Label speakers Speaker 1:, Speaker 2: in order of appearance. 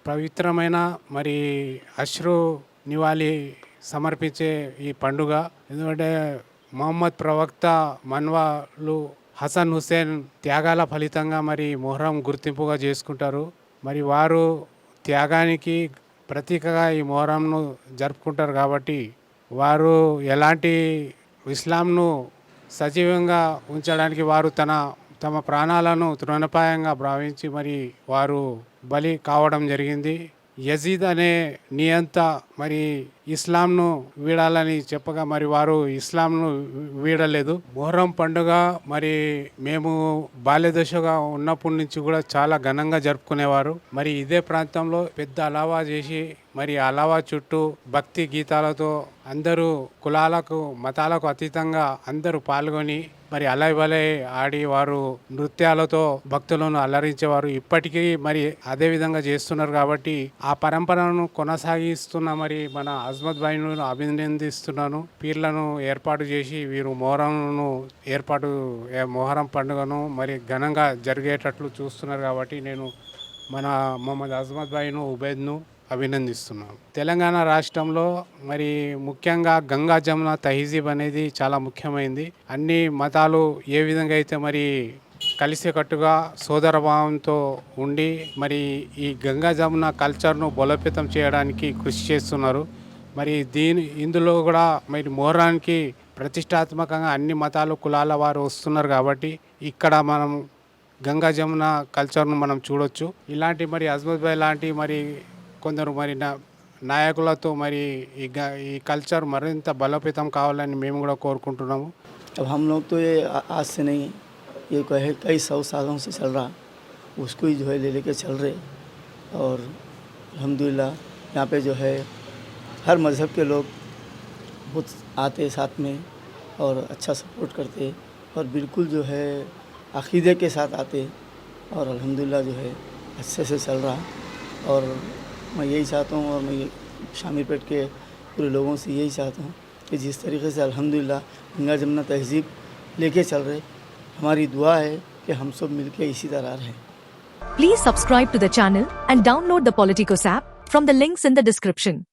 Speaker 1: పవిత్రమైన మరి అశ్రు నివాళి సమర్పించే ఈ పండుగ. ఎందుకంటే మొహమ్మద్ ప్రవక్త మన్వాలు హసన్ హుసేన్ త్యాగాల ఫలితంగా మరి మొహరం గుర్తింపుగా చేసుకుంటారు. మరి వారు త్యాగానికి ప్రతీకగా ఈ మొహరంను జరుపుకుంటారు. కాబట్టి వారు ఎలాంటి ఇస్లాంను సజీవంగా ఉంచడానికి వారు తమ ప్రాణాలను తృణప్రాయంగా భావించి మరి వారు బలి కావడం జరిగింది. యజీద్ అనే నియంత మరి ఇస్లాంను వీడాలని చెప్పగా మరి వారు ఇస్లాంను వీడలేదు. మొహరం పండుగ మరి మేము బాల్యదశగా ఉన్నప్పటి నుంచి కూడా చాలా ఘనంగా జరుపుకునేవారు. మరి ఇదే ప్రాంతంలో పెద్ద అలావా చేసి మరి అలావా చుట్టూ భక్తి గీతాలతో అందరూ కులాలకు మతాలకు అతీతంగా అందరూ పాల్గొని మరి అలై వలై ఆడి వారు నృత్యాలతో భక్తులను అలరించేవారు. ఇప్పటికీ మరి అదే విధంగా చేస్తున్నారు. కాబట్టి ఆ పరంపరను కొనసాగిస్తున్న మరి మన అజ్మత్ భాయ్ను అభినందిస్తున్నాను. పీర్లను ఏర్పాటు చేసి వీరు మొహరం పండుగను మరి ఘనంగా జరిగేటట్లు చూస్తున్నారు. కాబట్టి నేను మన మొహమ్మద్ అజ్మత్ భాయ్ను ఉబైద్ను అభినందిస్తున్నాను. తెలంగాణ రాష్ట్రంలో మరి ముఖ్యంగా గంగా జమున తహజీబ్ అనేది చాలా ముఖ్యమైనది. అన్ని మతాలు ఏ విధంగా అయితే మరి కలిసికట్టుగా సోదరభావంతో ఉండి మరి ఈ గంగా జమున కల్చర్ను బలోపేతం చేయడానికి కృషి చేస్తున్నారు. మరి ఇందులో కూడా మరి మొహరానికి ప్రతిష్టాత్మకంగా అన్ని మతాలు కులాల వారు వస్తున్నారు. కాబట్టి ఇక్కడ మనం గంగా జమున కల్చర్ను మనం చూడొచ్చు. ఇలాంటి మరి అజ్మత్ భాయ్ లాంటి మరి కొందరు మరి నాయకులతో మరి ఈ కల్చర్ మరింత బలోపేతం కావాలని మేము కూడా కోరుకుంటున్నాము.
Speaker 2: अब हम लोग तो ये आज से नहीं, ये कई सौ सालों से चल रहा, उसको ही जो है ले लेके चल रहे। और अल्हम्दुलिल्लाह यहाँ पे जो है हर मज़हब के लोग बहुत आते साथ में और अच्छा सपोर्ट करते और बिल्कुल जो है अक़ीदे के साथ आते और अल्हम्दुलिल्लाह जो है अच्छे से चल रहा। और मैं यही चाहता हूँ और मैं शामीरपेट के पूरे लोगों से यही चाहता हूँ कि जिस तरीके से अल्हम्दुलिल्लाह गंगा जमुना तहज़ीब लेके चल रहे, हमारी दुआ है कि हम सब मिलके इसी तरह रहें।
Speaker 3: Please subscribe to the channel and download the Politicos app from the links in the description.